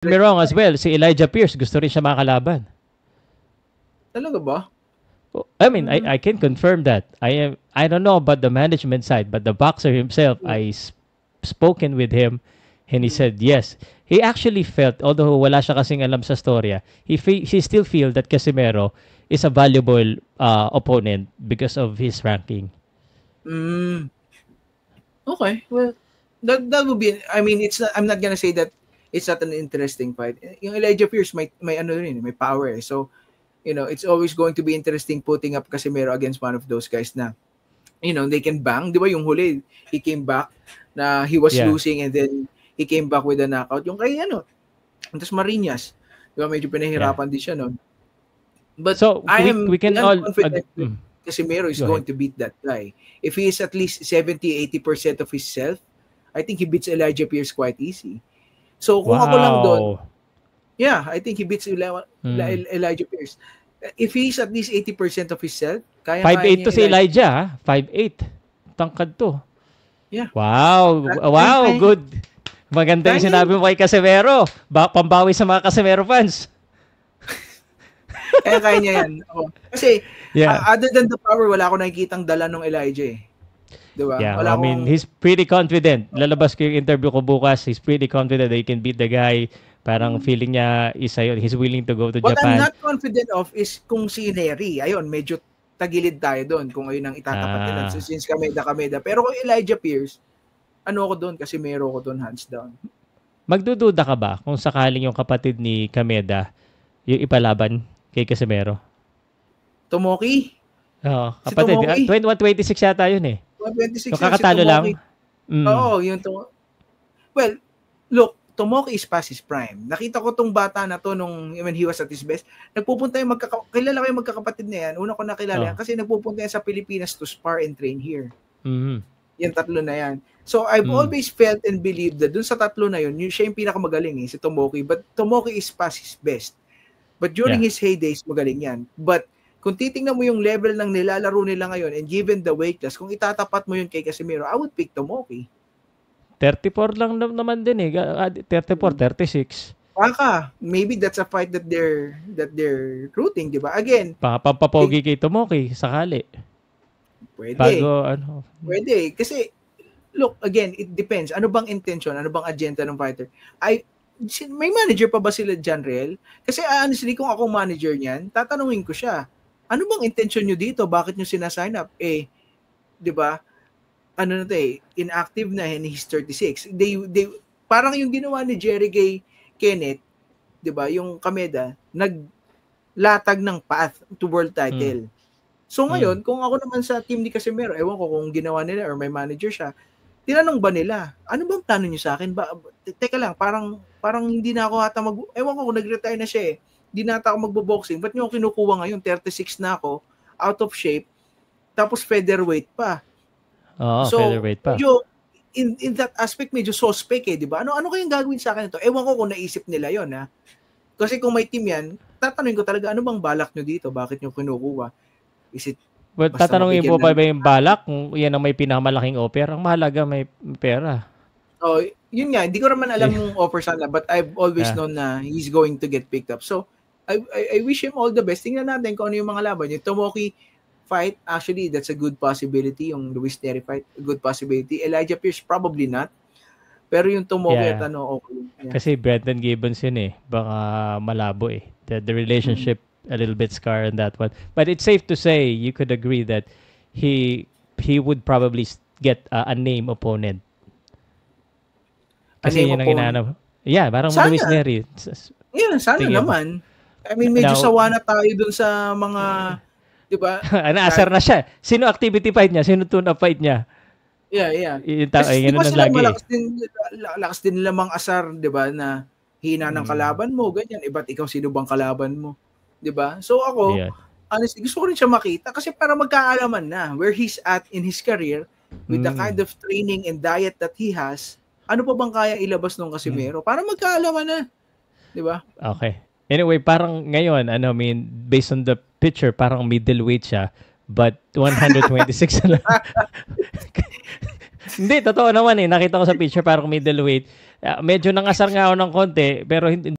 me wrong as well, si Elijah Pierce, gusto rin siya makalaban. Talaga ba? I mean, I can confirm that. I don't know about the management side, but the boxer himself, I spoken with him, and he said yes. He actually felt, although wala siya kasing alam sa storya, he still feel that Casimero is a valuable opponent because of his ranking. Okay, well, that would be. I mean, it's not. I'm not gonna say that it's not an interesting fight. Yung Elijah Pierce may ano rin, may power. So, it's always going to be interesting putting up Casimero against one of those guys na, they can bang. Di ba yung huli, he came back na he was losing and then he came back with a knockout. Yung kay Antas Marinas. Di ba medyo pinahirapan din siya noon. But so we can all confident Casimero is going to beat that guy. If he is at least 70-80% of his self, I think he beats Elijah Pierce quite easy. So kung ako lang doon, I think he beats Elijah Pierce. If he's at least 80% of his self, kaya 5'8" to si Elijah, 5'8". Tangkad to. Yeah. Wow, good. Maganda yung sinabi mo kay Casimero. Pambawi sa mga Casimero fans. Kaya niya yan. Kasi, other than the power, wala ako nakikitang dala ng Elijah eh. Diba? Yeah, I mean, he's pretty confident. Lalabas ko yung interview ko bukas. He's pretty confident that he can beat the guy. Parang feeling niya he's willing to go to Japan. What I'm not confident of is kung si Neri. Ayun, medyo tagilid tayo doon kung ayun ang itatapat nila. So, since Kameda. Pero kung Elijah Pierce, ako doon? Kasi meron ko doon hands down. Magdududa ka ba kung sakaling yung kapatid ni Kameda yung ipalaban kay Casimero? Tomoki? Oo, kapatid. 21-26 yata yun eh. 126 so, kakatalo lang? Oo, yung Tomoki. Well, look, Tomoki is past his prime. Nakita ko tong bata na to when he was at his best. Nagpupunta yung kilala ko yung magkakapatid na yan. Una ko nakilala yan kasi nagpupunta yan sa Pilipinas to spar and train here. Yung tatlo na yan. So, I've always felt and believed that dun sa tatlo na yun, siya yung pinakamagaling si Tomoki. But Tomoki is past his best. But during his heydays, magaling yan. But kung titingnan mo yung level ng nilalaro nila ngayon and given the weight class, kung itatapat mo yun kay Casimero, I would pick Tomoki. 34 lang naman din eh. 34, 36. Baka, maybe that's a fight that they're rooting, di ba? Again, papapogi kay Tomoki, sakali. Pwede. Pwede. Kasi, look, again, it depends. Ano bang intention? Ano bang agenda ng fighter? May manager pa ba sila dyan, Riel? Kasi honestly, kung ako manager niyan, tatanungin ko siya, ano bang intention nyo dito? Bakit nyo sinasign up? Di ba? Inactive na and he's 36. They parang yung ginawa ni Jerry kay Kenneth, di ba? Yung Kameda, naglatag ng path to world title. So ngayon, kung ako naman sa team ni Casimero, ewan ko kung ginawa nila or may manager siya, tinanong ba nila, ano bang plano niyo sa akin? Teka lang, parang hindi na ako ata ewan ko kung nag-retire na siya eh. Hindi na ata ako magbo-boxing. Ba't niyo ako kinukuha ngayon? 36 na ako, out of shape, tapos featherweight pa. So, featherweight pa. Medyo, in that aspect, medyo suspect eh, di ba? Ano kayang gagawin sa akin ito? Ewan ko kung naisip nila yon ha. Kasi kung may team yan, tatanungin ko talaga, ano bang balak nyo dito? Bakit nyo kinukuha? Is it tatanungin po ba yung balak kung yan ang may pinakamalaking offer? Ang mahalaga may pera. Oh, yun nga, hindi ko naman alam yung offer sana, but I've always known na he's going to get picked up. So, I wish him all the best. Tingnan natin kung ano yung mga laban. Yung Tomoki fight, actually, that's a good possibility. Yung Luis Neri fight, a good possibility. Elijah Pierce, probably not. Pero yung Tomoki at okay. Yeah. Kasi Brendan Gibbons yun eh. Baka malabo eh. The relationship a little bit scar on that one. But it's safe to say you could agree that he would probably get a name opponent. Kasi yun ang inaanap. Yeah, parang Luis Neri. Yeah, sana naman. I mean, medyo sawa na tayo dun sa mga, di ba? Naasar na siya. Sino activity fight niya? Sino tune-up fight niya? Yeah. Kasi di ba sila malakas din nila mang asar, di ba, na hina ng kalaban mo, ganyan. Ba't ikaw sino bang kalaban mo? Di ba? So ako, honestly, gusto ko rin siya makita kasi para magkaalaman na where he's at in his career with the kind of training and diet that he has, ano pa bang kaya ilabas ng Casimero para magkaalaman na. Di ba? Okay. Anyway, parang ngayon, based on the picture, parang middleweight siya, but 126 na lang. Hindi, totoo naman eh. Nakita ko sa picture parang middleweight. medyo nangasar nga ako ng konti, pero hindi